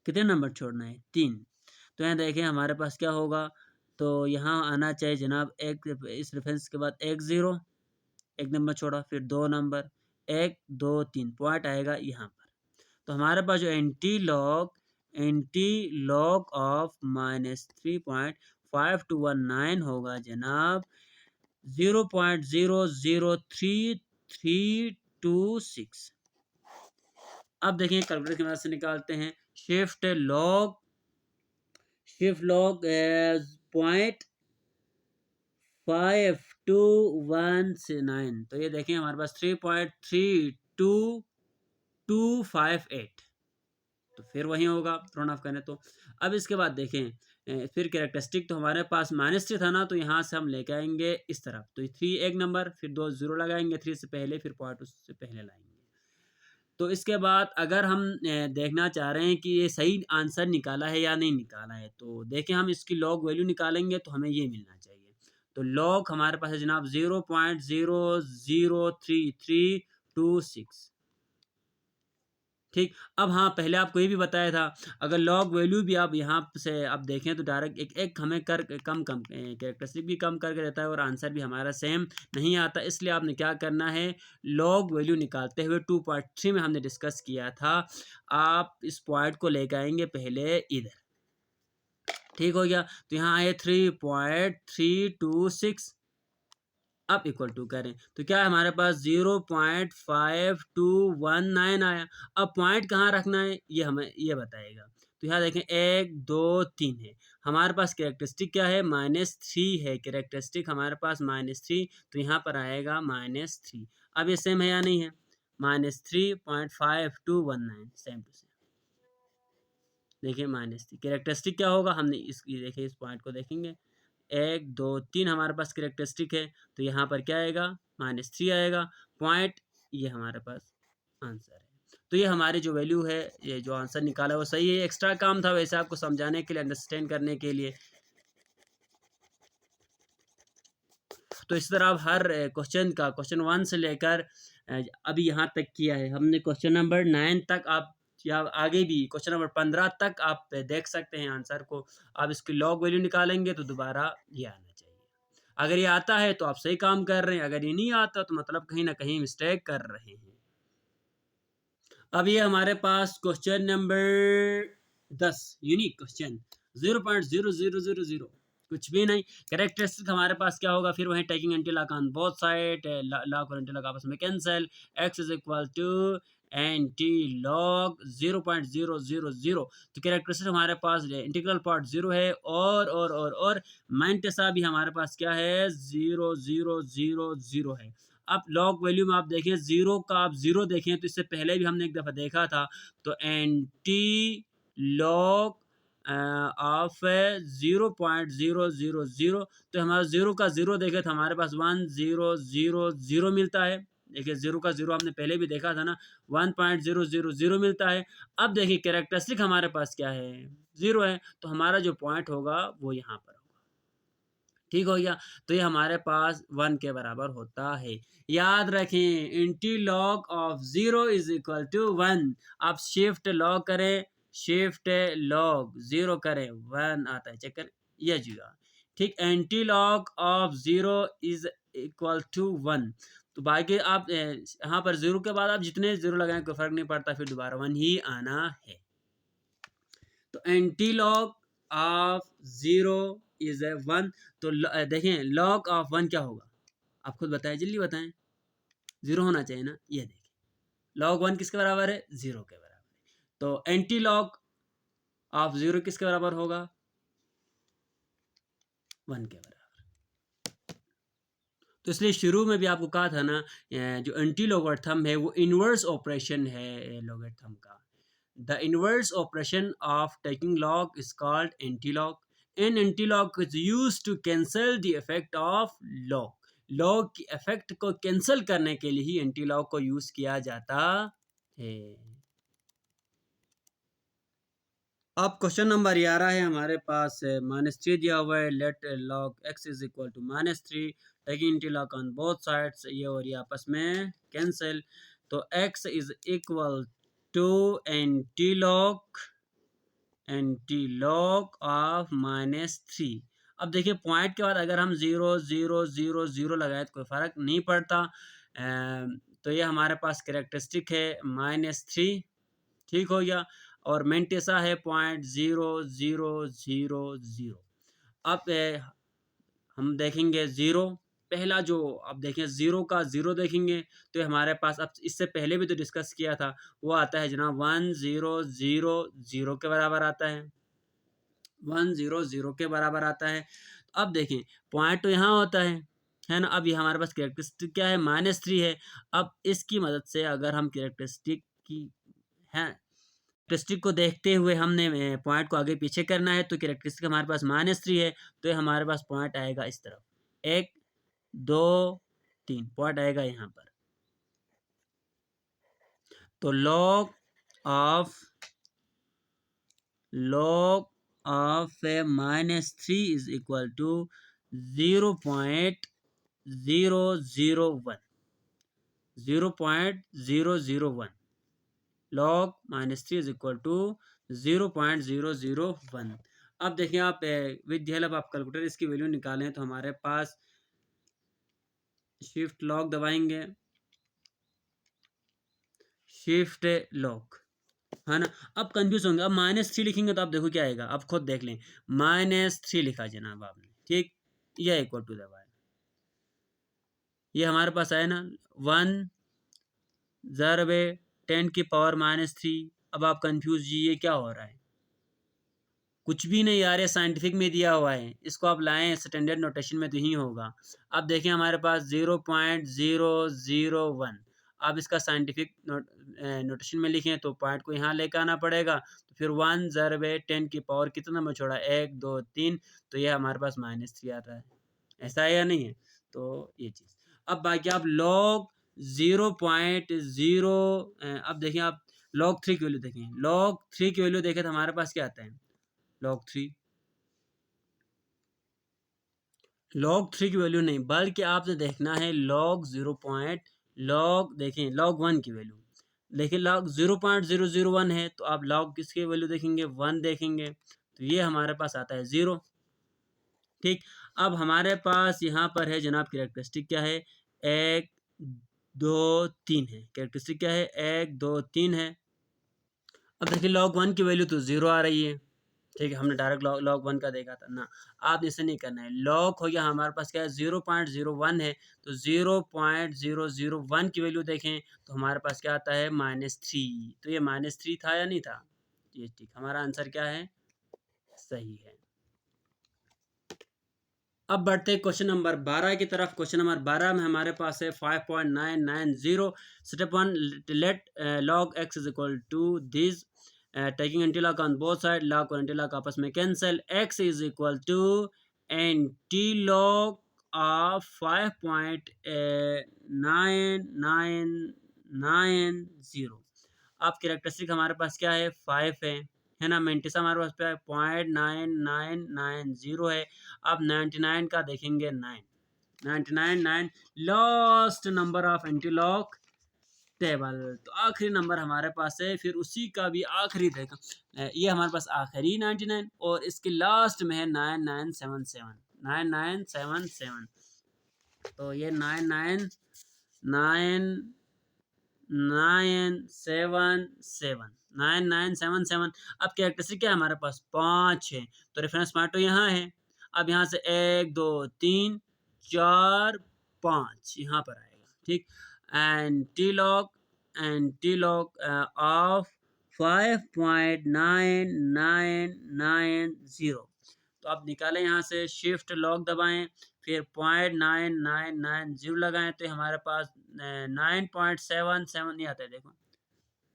Speaker 1: कितने नंबर छोड़ना है, 3। तो यहाँ देखें हमारे पास क्या होगा, तो यहाँ आना चाहिए जनाब एक, इस रेफरेंस के बाद 1 0, एक नंबर छोड़ा, फिर 2 नंबर 1 2 3, पॉइंट आएगा यहाँ पर। तो हमारे पास जो एंटी लॉग ऑफ 5219 होगा जनाब 0.003326। अब देखिए कैलकुलेटर की मदद से निकालते हैं। शिफ्ट लॉग 0.5219, तो ये देखें हमारे पास 3.32258, तो फिर वही होगा थ्रोन ऑफ करें तो। अब इसके बाद देखें फिर कैरेक्टरिस्टिक तो हमारे पास -3 था ना, तो यहाँ से हम लेके आएंगे इस तरफ, तो 3 एक नंबर, फिर 2 0 लगाएंगे 3 से पहले, फिर पॉइंट उससे पहले लाएंगे। तो इसके बाद अगर हम देखना चाह रहे हैं कि ये सही आंसर निकाला है या नहीं निकाला है, तो देखें हम इसकी लॉग वैल्यू निकालेंगे तो हमें ये मिलना चाहिए। तो लॉग हमारे पास है जनाब 0.0033326। ठीक। अब हाँ, पहले आपको ये भी बताया था, अगर लॉग वैल्यू भी आप यहाँ से आप देखें तो डायरेक्ट एक एक हमें कर कम कम कैरेक्टरिस्टिक भी कम करके देता है और आंसर भी हमारा सेम नहीं आता। इसलिए आपने क्या करना है, लॉग वैल्यू निकालते हुए 2.3 में हमने डिस्कस किया था, आप इस पॉइंट को लेकर आएंगे पहले इधर। ठीक हो गया। तो यहाँ आए 3.326, अब इक्वल टू करें तो क्या है हमारे पास 0.5219 आया। अब पॉइंट कहाँ रखना है ये हमें ये बताएगा। तो यहाँ देखें 1 2 3 है, हमारे पास कैरेक्टरिस्टिक क्या है, -3 है, कैरेक्टरिस्टिक हमारे पास -3, तो यहाँ पर आएगा -3। अब ये सेम है या नहीं है, -3.5219 सेम टू सेम। देखिए -3 कैरेक्टरिस्टिक क्या होगा, हमने इसकी देखिए इस पॉइंट को देखेंगे 1 2 3 हमारे पास कैरेक्टरिस्टिक है, तो यहाँ पर क्या आएगा, -3 आएगा। पॉइंट ये हमारे पास आंसर है। तो ये हमारी जो वैल्यू है, ये जो आंसर निकाला है वो सही है। एक्स्ट्रा काम था वैसे आपको समझाने के लिए, अंडरस्टैंड करने के लिए। तो इस तरह आप हर क्वेश्चन का क्वेश्चन 1 से लेकर अभी यहाँ तक किया है हमने, क्वेश्चन नंबर 9 तक आप या आगे भी क्वेश्चन नंबर 15 तक आप देख सकते हैं आंसर को। आप इसकी लॉग वैल्यू निकालेंगे तो दोबारा ये आना चाहिए। अगर ये आता है तो आप सही काम कर रहे हैं, अगर ये नहीं आता तो मतलब कहीं ना कहीं मिस्टेक कर रहे हैं। अब ये हमारे पास क्वेश्चन नंबर 10 यूनिक क्वेश्चन 0.0000 कुछ भी नहीं। कैरेक्टरिस्टिक हमारे पास क्या होगा, फिर वहीं taking anti log on both side, log और एंटी लॉक आपस में cancel, x is equal to anti log 0.000। तो कैरेक्टरिस्टिक हमारे पास इंटीग्रल पार्ट 0 है, और माइनटेसा भी हमारे पास क्या है 0.000 है। अब लॉग वैल्यू में आप देखें जीरो का, आप जीरो देखें तो इससे पहले भी हमने एक दफ़ा देखा था, तो एंटी लॉग ऑफ 0.000, तो हमारा जीरो का जीरो देखें तो हमारे पास 1000 मिलता है। देखिए जीरो का जीरो हमने पहले भी देखा था ना, 1.000 मिलता है। अब देखिए कैरेक्टरिस्टिक हमारे पास क्या है, जीरो है, तो हमारा जो पॉइंट होगा वो यहाँ पर। ठीक हो गया। तो ये हमारे पास 1 के बराबर होता है। याद रखें antilog of 0 is equal to 1। आप शिफ्ट लॉग करें, शिफ्ट लॉग 0 करें 1 आता है, चेक करें ये जुआ। ठीक, anti log of 0 is equal to 1। तो बाकी आप यहाँ पर 0 के बाद आप जितने 0 लगाएं कोई फर्क नहीं पड़ता, फिर दोबारा 1 ही आना है। तो anti log of 0 is a 1। तो देखें लॉग ऑफ 1 क्या होगा, आप खुद बताएं, जल्दी बताएं। 0 होना चाहिए ना, ये देखें लॉग 1 किसके बराबर है, 0 के बराबर है। तो एंटी लॉग ऑफ 0 किसके बराबर होगा, 1 के बराबर। तो इसलिए शुरू में भी आपको कहा था ना, जो एंटी लॉगरिथम है वो इनवर्स ऑपरेशन है लॉगरिथम का। The inverse operation of taking log is called antilog. An antilog is used to cancel the effect of log. log की effect को cancel करने के लिए ही antilog को use किया जाता है। अब क्वेश्चन नंबर 11 है हमारे पास, -3 दिया हुआ है, let log x is equal to -3, taking antilog on both sides, ये और ये आपस में कैंसिल। तो x is equal to antilog of -3। अब देखिए पॉइंट के बाद अगर हम 0 0 0 0 लगाए तो कोई फ़र्क नहीं पड़ता। तो ये हमारे पास कैरेक्टरिस्टिक है -3, ठीक हो गया, और मेंटेसा है 0.0000। अब हम देखेंगे ज़ीरो। पहला जो अब देखें ज़ीरो का ज़ीरो देखेंगे तो हमारे पास, अब इससे पहले भी तो डिस्कस किया था, वो आता है जनाब 1 0 0 0 के बराबर आता है। 1 0 0 के बराबर आता है। अब देखें पॉइंट तो यहाँ होता है ना। अब ये हमारे पास कैरेक्टरिस्टिक क्या है, -3 है। अब इसकी मदद से अगर हम कैरेक्टरिस्टिक की है, कैरेक्टरिस्टिक को देखते हुए हमने पॉइंट को आगे पीछे करना है, तो कैरेक्टरिस्टिक हमारे पास -3 है, तो ये हमारे पास पॉइंट आएगा इस तरफ, 1 2 3 पॉइंट आएगा यहाँ पर। तो log of -3 is equal to 0.001 0.001। log -3 is equal to 0.001। अब देखिए आप विद द हेल्प आप कैलकुलेटर इसकी वैल्यू निकालें तो हमारे पास शिफ्ट लॉक दबाएंगे, शिफ्ट लॉक, है ना। अब कंफ्यूज होंगे, अब -3 लिखेंगे तो आप देखो क्या आएगा, आप खुद देख लें। -3 लिखा जनाब आपने, ठीक, यह इक्वल टू दबाए, ये हमारे पास आया ना 1 ज़रब 10 की पावर -3। अब आप कंफ्यूज जी ये क्या हो रहा है, कुछ भी नहीं यार, ये साइंटिफिक में दिया हुआ है, इसको आप लाएं स्टैंडर्ड नोटेशन में तो ही होगा। अब देखें हमारे पास 0.001, अब इसका साइंटिफिक नोटेशन में लिखें तो पॉइंट को यहाँ लेकर आना पड़ेगा, तो फिर 1 ज़रब 10 की पावर कितना में छोड़ा, 1 2 3, तो ये हमारे पास -3 आता है। ऐसा है या नहीं है, तो ये चीज़। अब बाकी आप लॉग 0.0, अब देखिए आप log 3 की वैल्यू देखें, log 3 की वैल्यू देखें तो हमारे पास क्या आता है, log 3, log 3 की वैल्यू नहीं, बल्कि आपने देखना है log 0 पॉइंट, log देखें log 1 की वैल्यू देखिए, log 0.001 है, तो आप log किसकी वैल्यू देखेंगे, 1 देखेंगे, तो ये हमारे पास आता है 0, ठीक। अब हमारे पास यहाँ पर है जनाब कैरेक्टरिस्टिक क्या है, 1 2 3 है, कैरेक्टरिस्टिक क्या है, 1 2 3 है। अब देखिए log 1 की वैल्यू तो 0 आ रही है, ठीक है, हमने डायरेक्ट log 1 का देखा था ना। आप इसे नहीं करना है, log हो गया हमारे पास क्या है 0.01 है, तो 0.001 की वैल्यू देखें तो हमारे पास क्या आता है -3, तो ये -3 था या नहीं था, ये ठीक, हमारा आंसर क्या है, सही है। अब बढ़ते हैं क्वेश्चन नंबर 12 की तरफ। क्वेश्चन नंबर 12 में हमारे पास है 5.990। Step 1, let log x is equal to this, taking anti log on both side, log और एंटी लॉग आपस में cancel, x is equal to anti log of 5.9990। अब कैरेक्टरिस्टिक हमारे पास क्या है, 5 है ना। मेंटिसा हमारे पास पे 0.9990 है। अब 99 का देखेंगे 9, 99 9 last number of antilog table, तो आखिरी नंबर हमारे पास है, फिर उसी का भी आखिरी देखा, ये हमारे पास आखिरी 99 और इसके लास्ट में है 9977, 9977, तो ये 9977। अब कैरेक्टरिस्टिक क्या है हमारे पास, 5 है, तो रेफरेंस पॉइंट तो यहाँ है। अब यहाँ से 1 2 3 4 5 यहाँ पर आएगा, ठीक। एंटी लॉग ऑफ 5.9990, तो आप निकालें यहाँ से, शिफ्ट लॉक दबाएं, फिर 0.9990 लगाएं, तो हमारे पास 9.77 नहीं आता है, देखो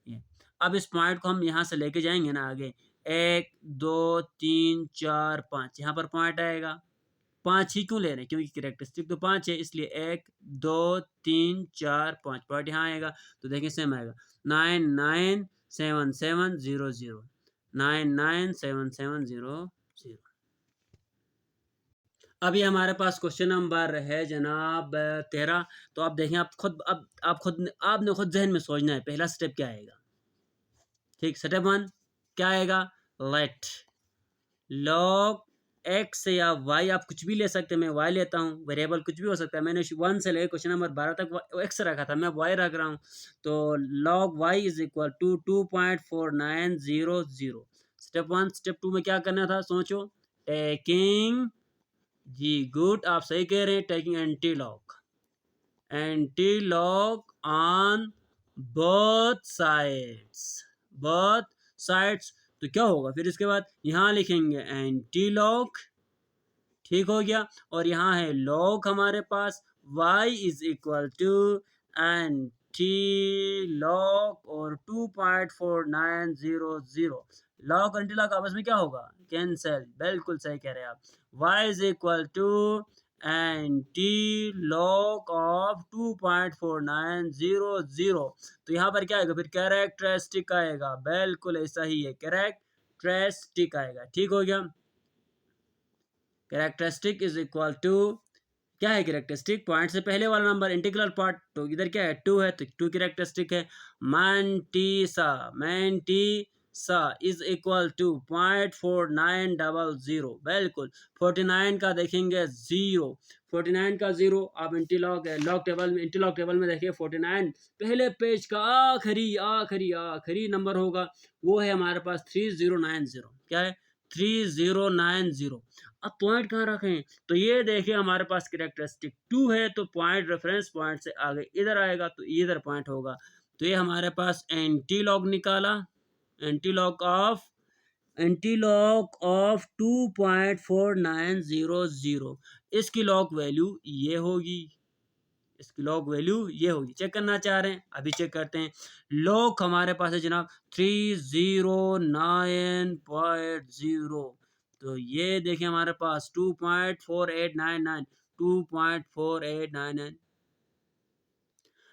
Speaker 1: ये। अब इस पॉइंट को हम यहाँ से लेके जाएंगे ना आगे, 1 2 3 4 5, यहाँ पर पॉइंट आएगा। 5 ही क्यों ले रहे हैं, क्योंकि कैरेक्टरिस्टिक तो 5 है, इसलिए 1 2 3 4 5 पॉइंट यहाँ आएगा, तो देखिए सेम आएगा 997700, 997700। अभी हमारे पास क्वेश्चन नंबर है जनाब 13। तो आप देखें, आप खुद, अब आपने खुद जहन में सोचना है पहला स्टेप क्या आएगा, ठीक। स्टेप 1 क्या आएगा, लेट लॉग एक्स या वाई, आप कुछ भी ले सकते हैं, मैं वाई लेता हूँ, वेरिएबल कुछ भी हो सकता है, मैंने 1 से लेकर क्वेश्चन नंबर 12 तक एक्स रखा था, मैं वाई रख रहा हूँ, तो log y is equal to 2.4900। Step 1, step 2 में क्या करना था, सोचो, टेकिंग, जी गुड, आप सही कह रहे हैं, taking anti log on both sides, both sides. तो क्या होगा फिर इसके बाद, यहाँ लिखेंगे एंटी लॉक, ठीक हो गया, और यहाँ है लॉग हमारे पास, y is equal to anti log और 2.4900, लॉग एंटी लॉग आपस में क्या होगा, कैंसिल, बिल्कुल सही कह रहे हैं आप। y is equal to anti log of 2.4900, तो यहाँ पर क्या आएगा फिर, कैरेक्टरिस्टिक आएगा, बिल्कुल ऐसा ही है, कैरेक्टरिस्टिक आएगा, ठीक हो गया। कैरेक्टरिस्टिक इज इक्वल टू, क्या है कैरेक्टरिस्टिक, पॉइंट से पहले वाला नंबर इंटीग्रल पार्ट, तो इधर क्या है 2 है, तो 2 कैरेक्टरिस्टिक है। मैंटीसा इज इक्वल टू 0.4900, बिल्कुल 49 का देखेंगे 0, 49 का 0, आप इंटीलॉग लॉग टेबल में, इंटीलॉग टेबल में देखिए 49 पहले पेज का आखिरी आखिरी आखिरी नंबर होगा, वो है हमारे पास 3090, क्या है 3090। अब पॉइंट कहाँ रखें, तो ये देखिए हमारे पास कैरेक्टरिस्टिक 2 है, तो पॉइंट रेफरेंस पॉइंट से आगे इधर आएगा, तो इधर पॉइंट होगा, तो ये हमारे पास एंटी लॉग निकाला, एंटी लॉग ऑफ 2.4900, इसकी लॉग वैल्यू ये होगी, इसकी लॉग वैल्यू ये होगी। चेक करना चाह रहे हैं, अभी चेक करते हैं। लॉग हमारे पास है जनाब 309.0, तो ये देखिए हमारे पास 2.4899, 2.4899,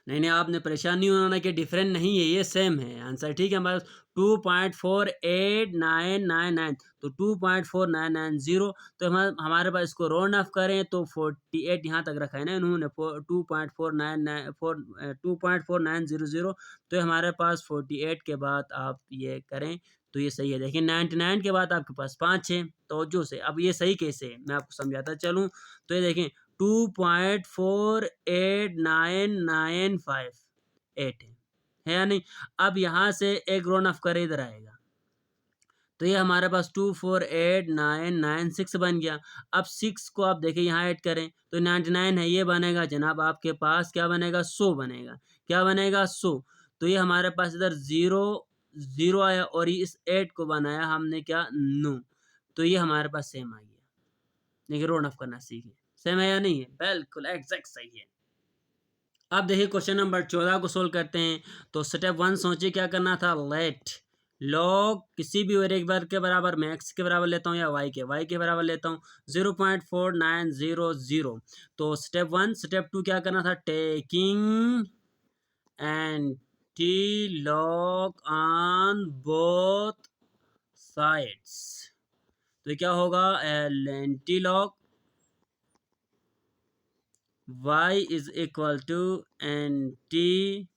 Speaker 1: नहीं आपने परेशान नहीं होना कि डिफरेंट नहीं है, ये सेम है आंसर, ठीक है। हमारे 2.4899, तो 2.4990, तो हमारे पास इसको राउंड ऑफ करें तो 48 यहाँ तक रखा है ना इन्होंने, 2.4900, तो हमारे पास 48 के बाद आप ये करें तो ये सही है। देखिए 99 के बाद आपके पास 5 है, तो जो से अब ये सही कैसे है मैं आपको समझाता चलूँ, तो ये देखें 2.489958 है या नहीं। अब यहाँ से एक रोन ऑफ कर इधर आएगा, तो ये हमारे पास 2489996 बन गया। अब 6 को आप देखिए यहाँ ऐड करें तो 99 है, ये बनेगा जनाब आपके पास क्या बनेगा, 100 बनेगा, क्या बनेगा 100। तो ये हमारे पास इधर 0 0 आया, और इस 8 को बनाया हमने क्या 9, तो ये हमारे पास सेम आ गया। देखिए रोन ऑफ करना सीखिए, सेम है या नहीं है, बिल्कुल एग्जैक्ट सही है। अब देखिए क्वेश्चन नंबर 14 को सोल्व करते हैं। तो स्टेप 1 सोचिए क्या करना था, लेट लॉग किसी भी वेरिएबल के बराबर, मैं एक्स के बराबर लेता हूँ या वाई के बराबर लेता हूँ 0.4900। तो स्टेप 1, स्टेप 2 क्या करना था, taking anti log on both sides, तो क्या होगा, anti log y is equal to anti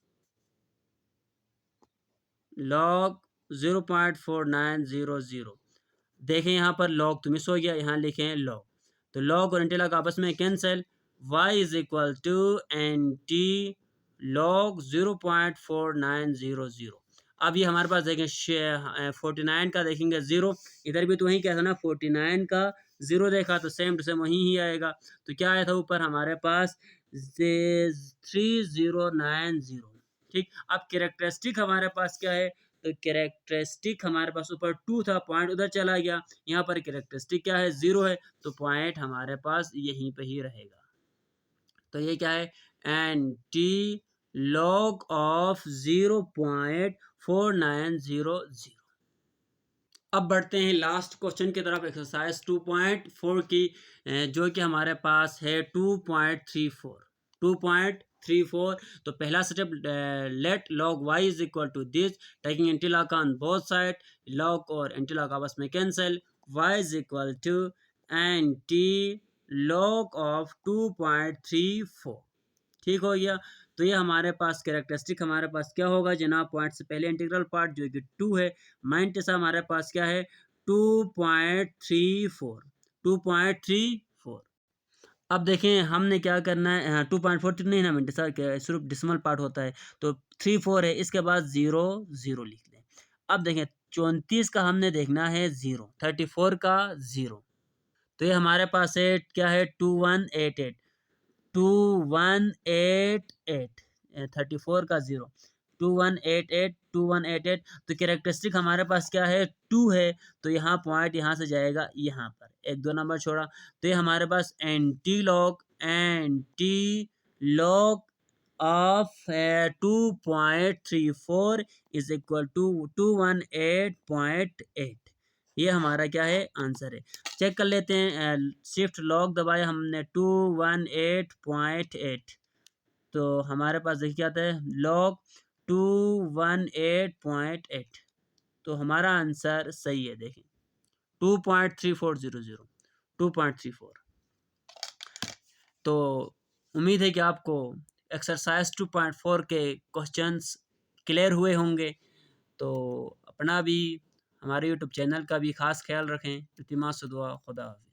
Speaker 1: log 0.4900। देखें यहाँ पर लॉग तो मिस हो गया, यहाँ लिखें लॉग, तो लॉग और एंटी लॉग आपस में cancel, y is equal to anti log 0.4900। अब ये हमारे पास देखें 49 का देखेंगे 0, इधर भी तो वही क्या था ना, 49 का 0 देखा, तो सेम टू सेम वही ही आएगा। तो क्या आया था ऊपर हमारे पास 3090, ठीक। अब कैरेक्टरिस्टिक हमारे पास क्या है, तो कैरेक्टरिस्टिक हमारे पास ऊपर 2 था, पॉइंट उधर चला गया, यहाँ पर कैरेक्टरिस्टिक क्या है 0 है, तो पॉइंट हमारे पास यहीं पे ही रहेगा। तो ये क्या है, एंटी लॉग ऑफ 0.4900। अब बढ़ते हैं लास्ट क्वेश्चन की तरफ, एक्सरसाइज 2.4 की, जो कि हमारे पास है 2.34। तो पहला step, let log y is equal to this, taking antilog on both side, log और एंटीलॉग आपस में cancel, y is equal to anti log of 2.34, ठीक हो गया। तो ये हमारे पास कैरेक्टरिस्टिक हमारे पास क्या होगा जनाब, पॉइंट से पहले इंटीग्रल पार्ट जो कि 2 है, माइनस हमारे पास क्या है 2.34, 2.34। अब देखें हमने क्या करना है, 2.43 नहीं ना मिनट सर, सिर्फ डिसमल पार्ट होता है, तो 34 है, इसके बाद 0 0 लिख लें। अब देखें 34 का हमने देखना है 0, 34 का 0, तो ये हमारे पास है क्या है 2188 2188 34 का 0 2188 तो कैरेक्टरिस्टिक हमारे पास क्या है 2 है। तो यहाँ पॉइंट यहाँ से जाएगा यहाँ पर, एक दो नंबर छोड़ा। तो ये हमारे पास anti log of 2.34 is equal to 218.8। ये हमारा क्या है आंसर है। चेक कर लेते हैं, शिफ्ट लॉग दबाया हमने 218.8 तो हमारे पास देखिए क्या आता है लॉग 218.8। तो हमारा आंसर सही है, देखिए 2.3400 2.34। तो उम्मीद है कि आपको एक्सरसाइज 2.4 के क्वेश्चंस क्लियर हुए होंगे। तो अपना भी हमारे यूट्यूब चैनल का भी ख़ास ख्याल रखें। इल्तिमास दुआ, खुदा हाफ़िज़।